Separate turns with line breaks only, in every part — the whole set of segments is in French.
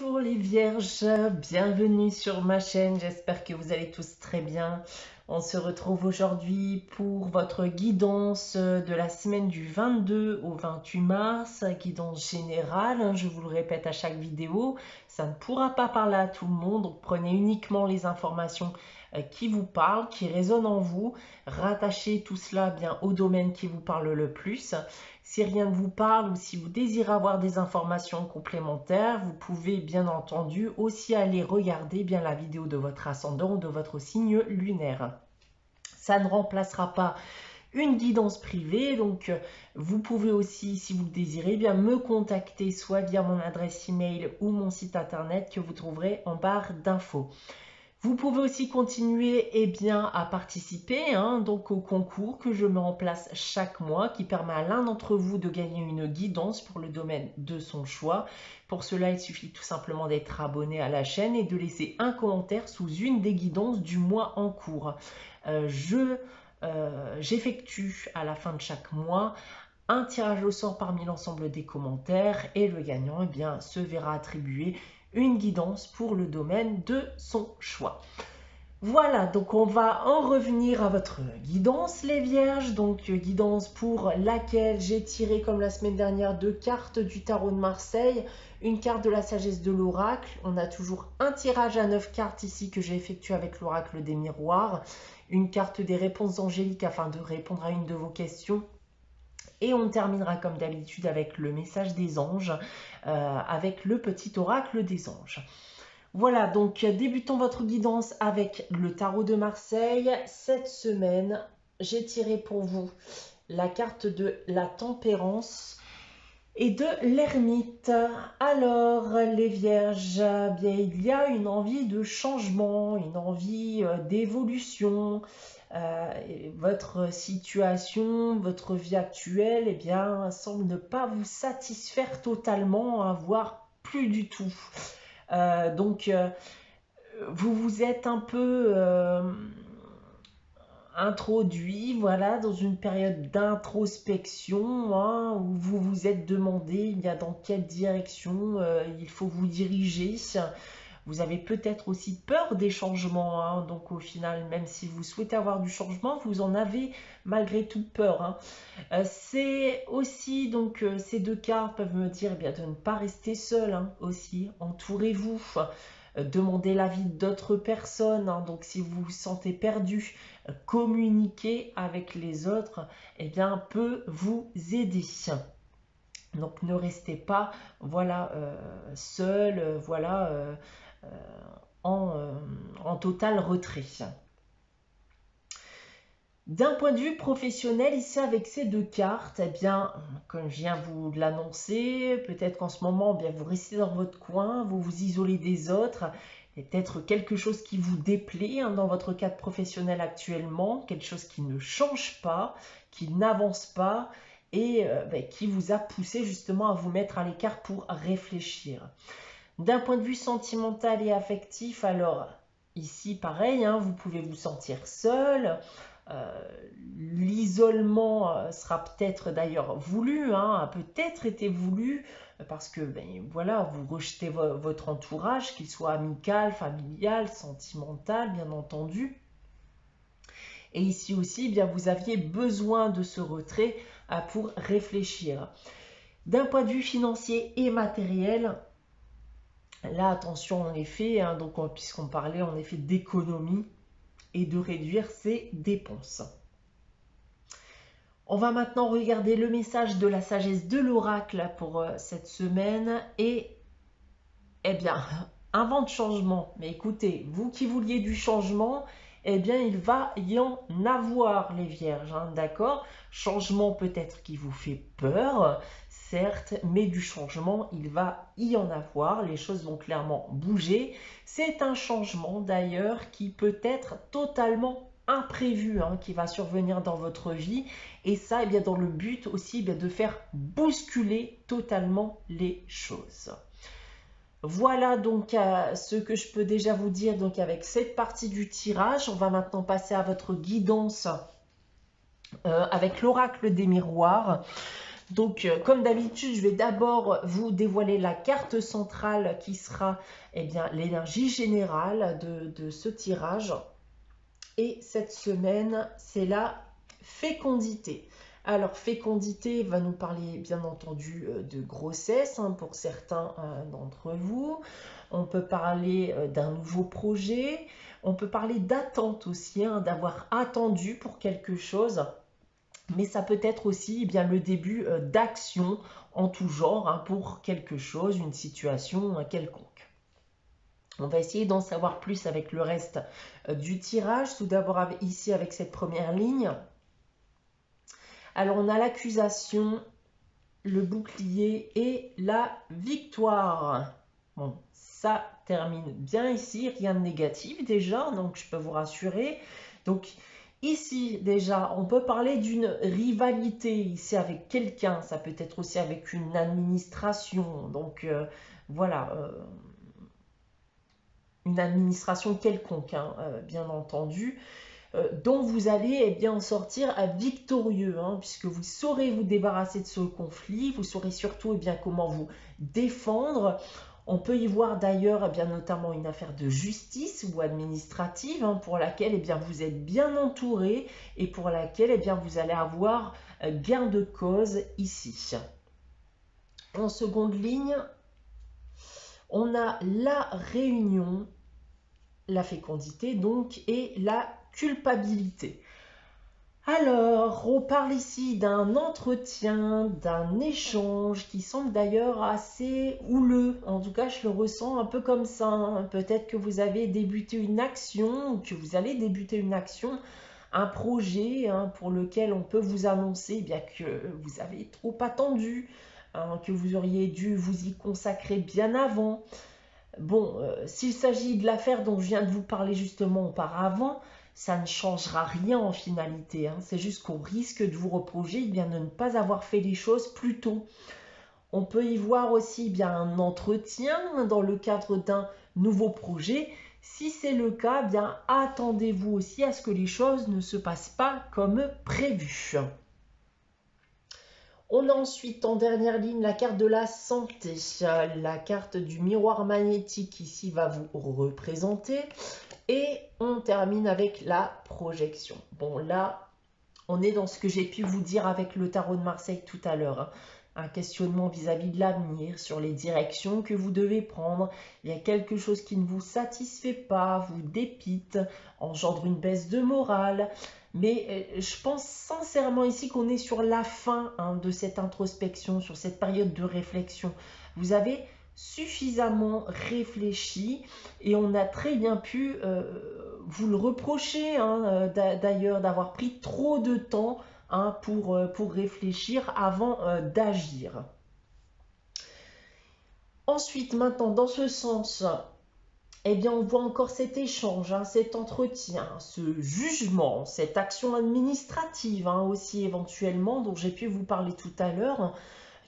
Bonjour les vierges, bienvenue sur ma chaîne, j'espère que vous allez tous très bien. On se retrouve aujourd'hui pour votre guidance de la semaine du 22 au 28 mars, guidance générale, je vous le répète à chaque vidéo, ça ne pourra pas parler à tout le monde, donc prenez uniquement les informations qui vous parlent, qui résonnent en vous, rattachez tout cela bien au domaine qui vous parle le plus. Si rien ne vous parle ou si vous désirez avoir des informations complémentaires, vous pouvez bien entendu aussi aller regarder bien la vidéo de votre ascendant ou de votre signe lunaire. Ça ne remplacera pas une guidance privée, donc vous pouvez aussi, si vous le désirez, bien me contacter soit via mon adresse email ou mon site internet que vous trouverez en barre d'infos. Vous pouvez aussi continuer à participer donc au concours que je mets en place chaque mois qui permet à l'un d'entre vous de gagner une guidance pour le domaine de son choix. Pour cela, il suffit tout simplement d'être abonné à la chaîne et de laisser un commentaire sous une des guidances du mois en cours. J'effectue à la fin de chaque mois un tirage au sort parmi l'ensemble des commentaires et le gagnant se verra attribuer une guidance pour le domaine de son choix. Voilà, donc on va en revenir à votre guidance les vierges, donc guidance pour laquelle j'ai tiré comme la semaine dernière 2 cartes du tarot de Marseille, une carte de la sagesse de l'oracle, on a toujours un tirage à 9 cartes ici que j'ai effectué avec l'oracle des miroirs, une carte des réponses angéliques afin de répondre à une de vos questions. Et on terminera comme d'habitude avec le message des anges, avec le petit oracle des anges. Voilà, donc débutons votre guidance avec le tarot de Marseille. Cette semaine, j'ai tiré pour vous la carte de la tempérance et de l'ermite. Alors, les vierges, bien, il y a une envie de changement, une envie d'évolution. Votre situation, votre vie actuelle, semble ne pas vous satisfaire totalement, voire plus du tout. Vous vous êtes un peu introduit, voilà, dans une période d'introspection, où vous vous êtes demandé dans quelle direction il faut vous diriger. Vous avez peut-être aussi peur des changements, donc au final, même si vous souhaitez avoir du changement, vous en avez malgré tout peur. C'est aussi, donc ces 2 cartes peuvent me dire de ne pas rester seul aussi, entourez-vous, demandez l'avis d'autres personnes, donc si vous vous sentez perdu, communiquer avec les autres, peut vous aider. Donc ne restez pas, voilà, seul, voilà, en total retrait. D'un point de vue professionnel, ici avec ces 2 cartes, comme je viens vous l'annoncer, peut-être qu'en ce moment, vous restez dans votre coin, vous vous isolez des autres, il y a peut-être quelque chose qui vous déplaît dans votre cadre professionnel actuellement, quelque chose qui ne change pas, qui n'avance pas et qui vous a poussé justement à vous mettre à l'écart pour réfléchir. D'un point de vue sentimental et affectif, alors ici pareil, vous pouvez vous sentir seul. L'isolement sera peut-être d'ailleurs voulu, a peut-être été voulu parce que voilà, vous rejetez votre entourage, qu'il soit amical, familial, sentimental, bien entendu. Et ici aussi, vous aviez besoin de ce retrait pour réfléchir. D'un point de vue financier et matériel, là attention en effet, puisqu'on parlait en effet d'économie et de réduire ses dépenses. On va maintenant regarder le message de la sagesse de l'oracle pour cette semaine et un vent de changement. Mais écoutez, vous qui vouliez du changement, il va y en avoir les vierges, d'accord? Changement peut-être qui vous fait peur, certes, mais du changement, il va y en avoir. Les choses vont clairement bouger. C'est un changement d'ailleurs qui peut être totalement imprévu, qui va survenir dans votre vie. Et ça, dans le but aussi de faire bousculer totalement les choses. Voilà donc ce que je peux déjà vous dire avec cette partie du tirage. On va maintenant passer à votre guidance avec l'oracle des miroirs. Donc, comme d'habitude, je vais d'abord vous dévoiler la carte centrale qui sera l'énergie générale de ce tirage. Et cette semaine, c'est la fécondité. Alors, fécondité va nous parler bien entendu de grossesse pour certains d'entre vous. On peut parler d'un nouveau projet. On peut parler d'attente aussi, d'avoir attendu pour quelque chose. Mais ça peut être aussi le début d'action en tout genre pour quelque chose, une situation quelconque. On va essayer d'en savoir plus avec le reste du tirage. Tout d'abord ici avec cette première ligne. Alors on a l'accusation, le bouclier et la victoire. Bon, ça termine bien ici, rien de négatif déjà, donc je peux vous rassurer. Donc ici déjà, on peut parler d'une rivalité ici avec quelqu'un, ça peut être aussi avec une administration, donc voilà, une administration quelconque, bien entendu. Dont vous allez en sortir victorieux, puisque vous saurez vous débarrasser de ce conflit, vous saurez surtout comment vous défendre. On peut y voir d'ailleurs notamment une affaire de justice ou administrative pour laquelle vous êtes bien entouré et pour laquelle vous allez avoir gain de cause ici. En seconde ligne, on a la réunion, la fécondité donc, et la culpabilité. Alors, on parle ici d'un entretien, d'un échange qui semble d'ailleurs assez houleux. En tout cas, je le ressens un peu comme ça. Peut-être que vous avez débuté une action ou que vous allez débuter une action, un projet pour lequel on peut vous annoncer que vous avez trop attendu, que vous auriez dû vous y consacrer bien avant. Bon, s'il s'agit de l'affaire dont je viens de vous parler justement auparavant, ça ne changera rien en finalité. C'est juste qu'on risque de vous reprocher de ne pas avoir fait les choses plus tôt. On peut y voir aussi un entretien dans le cadre d'un nouveau projet. Si c'est le cas, attendez-vous aussi à ce que les choses ne se passent pas comme prévu. On a ensuite en dernière ligne la carte de la santé. La carte du miroir magnétique ici va vous représenter. Et on termine avec la projection. Bon, là, on est dans ce que j'ai pu vous dire avec le tarot de Marseille tout à l'heure. Un questionnement vis-à-vis de l'avenir, sur les directions que vous devez prendre. Il y a quelque chose qui ne vous satisfait pas, vous dépite, engendre une baisse de morale. Mais je pense sincèrement ici qu'on est sur la fin de cette introspection, sur cette période de réflexion. Vous avez suffisamment réfléchi et on a très bien pu vous le reprocher d'ailleurs d'avoir pris trop de temps pour réfléchir avant d'agir. Ensuite, maintenant, dans ce sens, on voit encore cet échange, cet entretien, ce jugement, cette action administrative aussi éventuellement, dont j'ai pu vous parler tout à l'heure,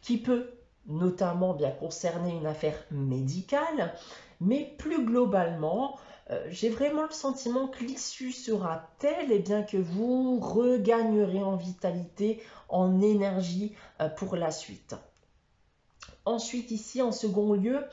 qui peut notamment concerner une affaire médicale, mais plus globalement, j'ai vraiment le sentiment que l'issue sera telle que vous regagnerez en vitalité, en énergie pour la suite. Ensuite, ici, en second lieu,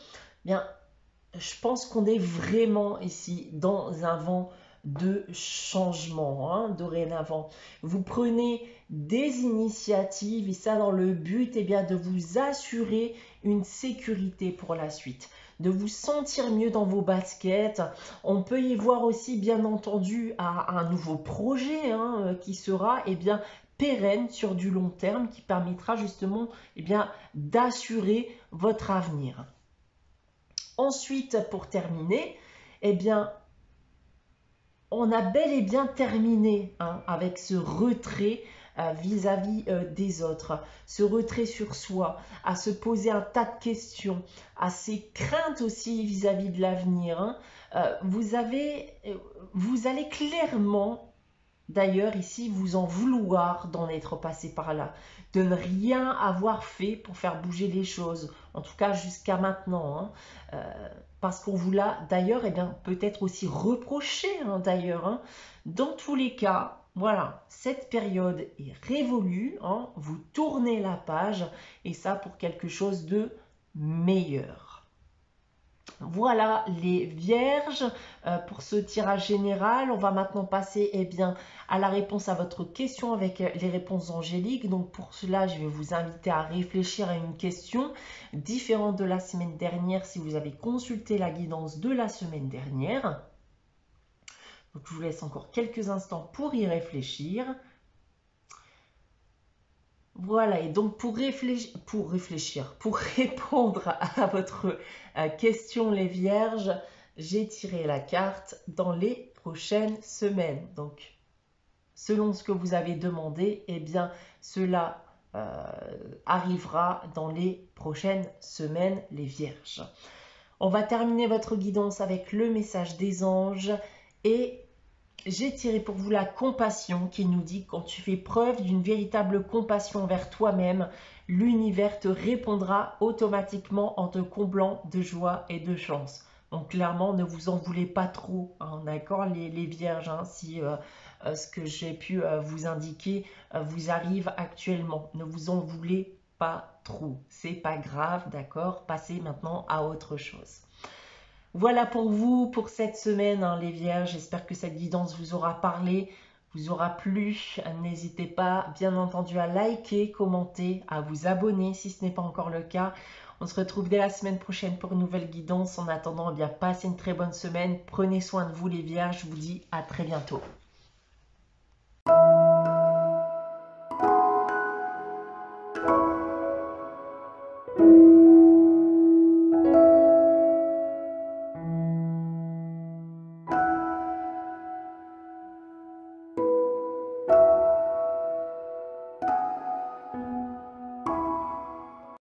je pense qu'on est vraiment ici dans un vent de changement dorénavant. Vous prenez des initiatives et ça dans le but de vous assurer une sécurité pour la suite, de vous sentir mieux dans vos baskets. On peut y voir aussi bien entendu un nouveau projet qui sera pérenne sur du long terme, qui permettra justement d'assurer votre avenir. Ensuite, pour terminer, on a bel et bien terminé avec ce retrait vis-à-vis des autres, ce retrait sur soi, à se poser un tas de questions, à ses craintes aussi vis-à-vis de l'avenir. Vous allez clairement, d'ailleurs ici, vous en vouloir d'en être passé par là, de ne rien avoir fait pour faire bouger les choses, en tout cas jusqu'à maintenant, parce qu'on vous l'a d'ailleurs peut-être aussi reproché d'ailleurs. Dans tous les cas, Voilà, cette période est révolue, hein, vous tournez la page et ça pour quelque chose de meilleur. Voilà les vierges pour ce tirage général. On va maintenant passer à la réponse à votre question avec les réponses angéliques. Donc pour cela, je vais vous inviter à réfléchir à une question différente de la semaine dernière si vous avez consulté la guidance de la semaine dernière. Donc je vous laisse encore quelques instants pour y réfléchir. Voilà, et donc pour répondre à votre question les vierges, j'ai tiré la carte dans les prochaines semaines. Donc, selon ce que vous avez demandé, cela arrivera dans les prochaines semaines, les vierges. On va terminer votre guidance avec le message des anges et j'ai tiré pour vous la compassion qui nous dit que quand tu fais preuve d'une véritable compassion envers toi-même, l'univers te répondra automatiquement en te comblant de joie et de chance. Donc clairement, ne vous en voulez pas trop, hein, d'accord les vierges, hein, si ce que j'ai pu vous indiquer vous arrive actuellement. Ne vous en voulez pas trop, c'est pas grave, d'accord. Passez maintenant à autre chose. Voilà pour vous, pour cette semaine, hein, les vierges. J'espère que cette guidance vous aura parlé, vous aura plu. N'hésitez pas, bien entendu, à liker, commenter, à vous abonner si ce n'est pas encore le cas. On se retrouve dès la semaine prochaine pour une nouvelle guidance. En attendant, passez une très bonne semaine. Prenez soin de vous, les vierges. Je vous dis à très bientôt.